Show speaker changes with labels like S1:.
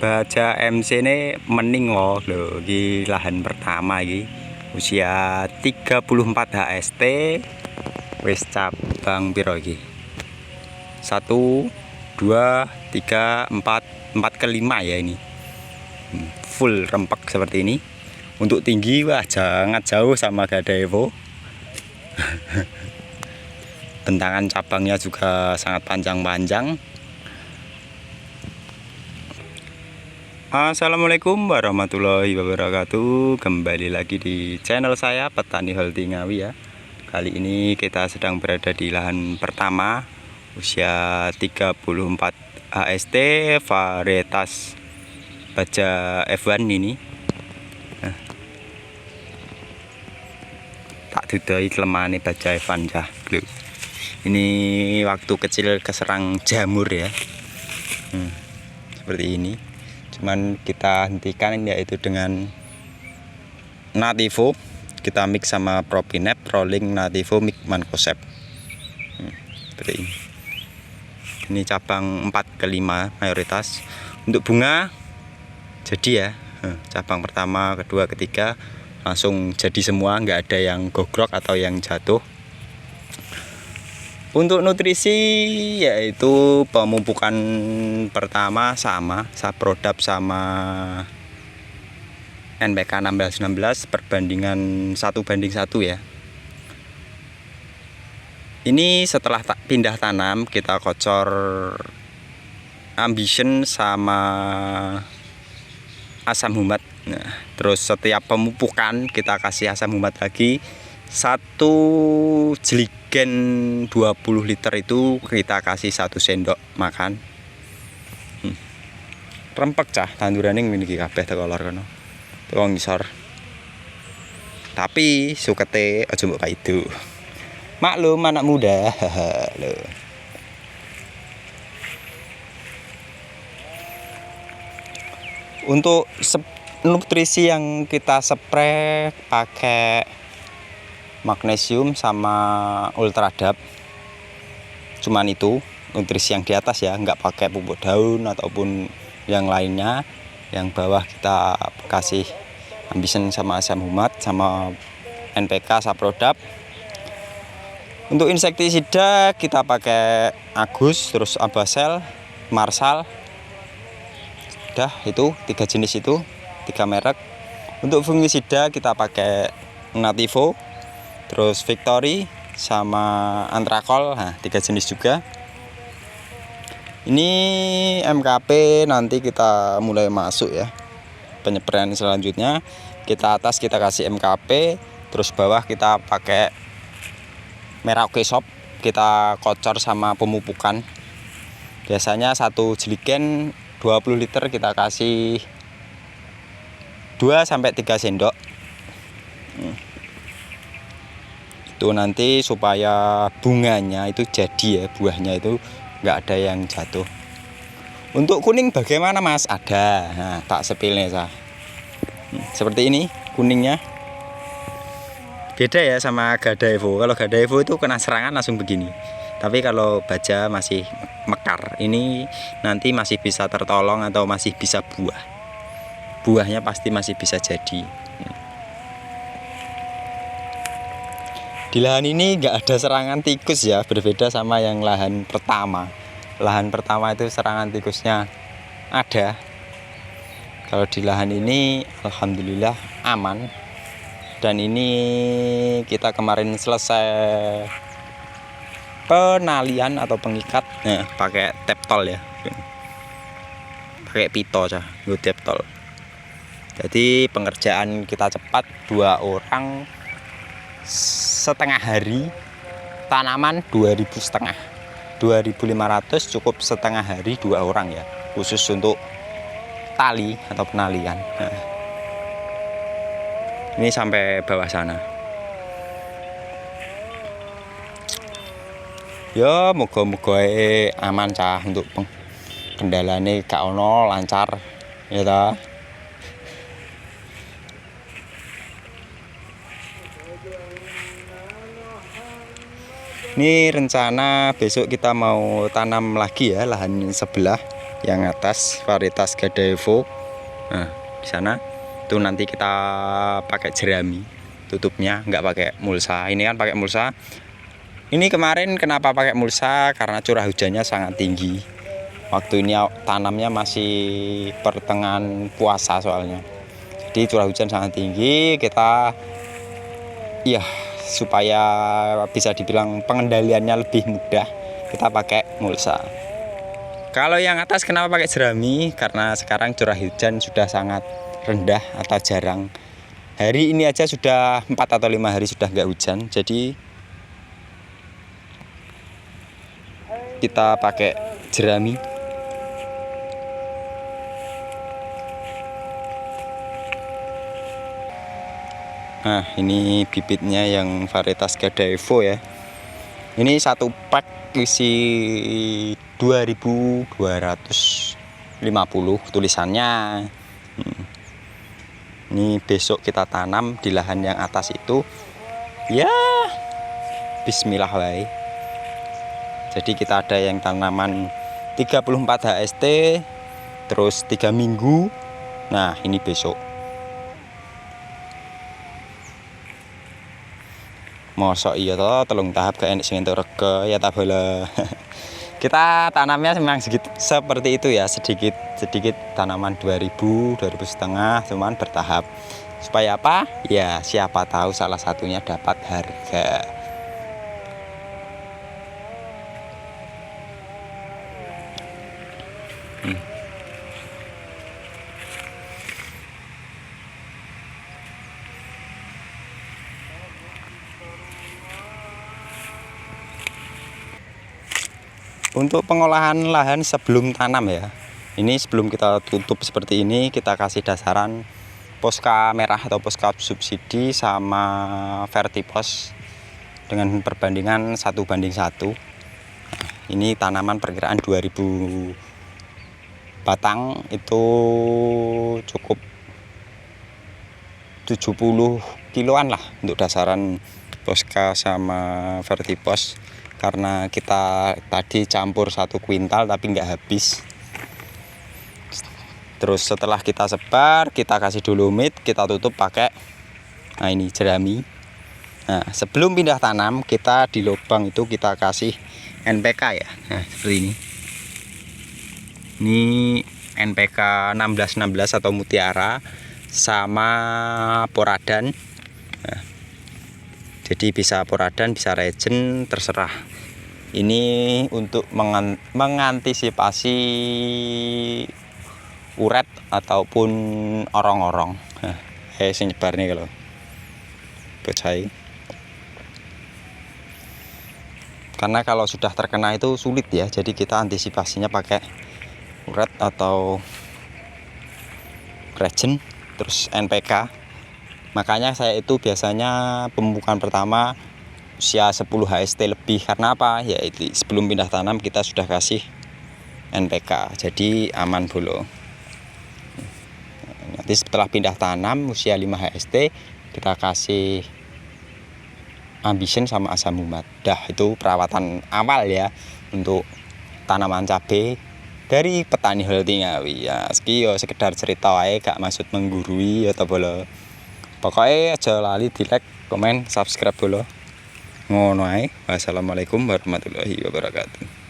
S1: Baja MC ini mening loh di lahan pertama ini usia 34 HST wis cabang piro iki 1 2 3 4 ke 5 ya ini full rempek seperti ini. Untuk tinggi wah jangan jauh sama Gada Evo. Bentangan cabangnya juga sangat panjang-panjang. Assalamualaikum warahmatullahi wabarakatuh. Kembali lagi di channel saya Petani Healthy Ngawi ya. Kali ini kita sedang berada di lahan pertama usia 34 HST varietas Baja F1 ini. Tak dudoi kelemahane Baja F1 cah. Ini waktu kecil keserang jamur ya. Seperti ini. Cuman kita hentikan yaitu dengan Nativo. Kita mix sama Propinep, Rolling, Nativo, Mix Mancozeb. Seperti ini. Ini cabang 4 ke 5 mayoritas. Untuk bunga jadi ya. Cabang pertama, kedua, ketiga langsung jadi semua, nggak ada yang gogrok atau yang jatuh. Untuk nutrisi yaitu pemupukan pertama sama Saprodap sama NPK 1616 perbandingan 1:1 ya. Ini setelah pindah tanam kita kocor Ambition sama asam humat. Nah, terus setiap pemupukan kita kasih asam humat lagi. 1 jeligen 20 liter itu kita kasih 1 sendok makan. Rempek cah tandurane ngene iki kabeh teko lor kono. Teko ngisor. Tapi sukete aja mbok paido. Maklum anak muda. Lho. Untuk nutrisi yang kita spray pakai magnesium sama Ultradap, cuman itu nutrisi yang di atas ya, nggak pakai pupuk daun ataupun yang lainnya. Yang bawah kita kasih Ambition sama asam humat sama NPK Saprodap. Untuk insektisida kita pakai Agus, terus Abasel, Marsal. Udah itu 3 jenis itu, 3 merek. Untuk fungisida kita pakai Nativo, terus Victory sama Antrakol, nah 3 jenis juga. Ini MKP nanti kita mulai masuk ya. Penyepraian selanjutnya kita atas kita kasih MKP, terus bawah kita pakai Merauke Shop, kita kocor sama pemupukan. Biasanya 1 jeligen 20 liter kita kasih 2-3 sendok. Itu nanti supaya bunganya itu jadi ya, buahnya itu nggak ada yang jatuh. Untuk kuning bagaimana mas? Ada, nah, tak sepilnya sah. Seperti ini kuningnya. Beda ya sama Gada Evo. Kalau Gada Evo itu kena serangan langsung begini. Tapi kalau Baja masih mekar, ini nanti masih bisa tertolong atau masih bisa buah. Buahnya pasti masih bisa jadi. Di lahan ini nggak ada serangan tikus ya, berbeda sama yang lahan pertama. Lahan pertama itu serangan tikusnya ada. Kalau di lahan ini alhamdulillah aman. Dan ini kita kemarin selesai penalian atau pengikat, nah, pakai teptol ya, pakai pito aja, gue teptol. Jadi pengerjaan kita cepat, 2 orang setengah hari, tanaman 2.500, 2.500 cukup setengah hari 2 orang ya, khusus untuk tali atau penalian. Nah, ini sampai bawah sana. Ya moga-moga aman cah, untuk kendalane gak ono, lancar ya ta. Ini rencana besok kita mau tanam lagi ya lahan sebelah. yang atas varietas Gadaevo. Nah, di sana itu nanti kita pakai jerami tutupnya, nggak pakai mulsa. Ini kan pakai mulsa. Ini kemarin kenapa pakai mulsa? Karena curah hujannya sangat tinggi. Waktu ini tanamnya masih pertengahan puasa soalnya. Jadi curah hujan sangat tinggi, kita ya supaya bisa dibilang pengendaliannya lebih mudah, kita pakai mulsa. Kalau yang atas kenapa pakai jerami? Karena sekarang curah hujan sudah sangat rendah atau jarang. Hari ini aja sudah 4 atau 5 hari sudah nggak hujan. Jadi kita pakai jerami. Nah, ini bibitnya yang varietas Gadaevo ya. Ini satu pack isi 2250 tulisannya. Ini besok kita tanam di lahan yang atas itu. Ya, bismillah wae. Jadi kita ada yang tanaman 34 HST, terus 3 minggu. Nah, ini besok. Mosok iya toh telung tahap gak enak sing entuk rega ya ta bola. Kita tanamnya memang seperti itu ya, sedikit tanaman 2000 setengah, cuman bertahap. Supaya apa? Ya siapa tahu salah satunya dapat harga. Untuk pengolahan lahan sebelum tanam ya, ini sebelum kita tutup seperti ini, kita kasih dasaran Posca merah atau Posca subsidi sama Vertipos dengan perbandingan 1:1. Ini tanaman perkiraan 2000 batang, itu cukup 70 kiloan lah untuk dasaran Posca sama Vertipos. Karena kita tadi campur 1 kuintal tapi nggak habis. Terus setelah kita sebar, kita kasih dolomit, kita tutup pakai ini jerami. Nah, sebelum pindah tanam, kita di lubang itu kita kasih NPK ya. Nah, seperti ini. Ini NPK 1616 atau Mutiara sama Poradan. Nah, jadi bisa Poradan, bisa Regen, terserah. Ini untuk mengantisipasi uret ataupun orong-orong. Sing nyebar nih kalau bocai. Karena kalau sudah terkena itu sulit ya, jadi kita antisipasinya pakai uret atau Regen, terus NPK. Makanya saya itu biasanya pemupukan pertama usia 10 HST lebih. Karena apa? Ya itu sebelum pindah tanam kita sudah kasih NPK, jadi aman dulu. Nanti setelah pindah tanam usia 5 HST kita kasih Ambition sama Asam Umat. Dah, itu perawatan awal ya untuk tanaman cabai dari petani Healthy Ngawi ya. Sekiyo sekedar cerita wae, gak maksud menggurui atau bolo. Pokoknya aja lali di like, komen, subscribe dulu. Ngono ae. Wassalamualaikum warahmatullahi wabarakatuh.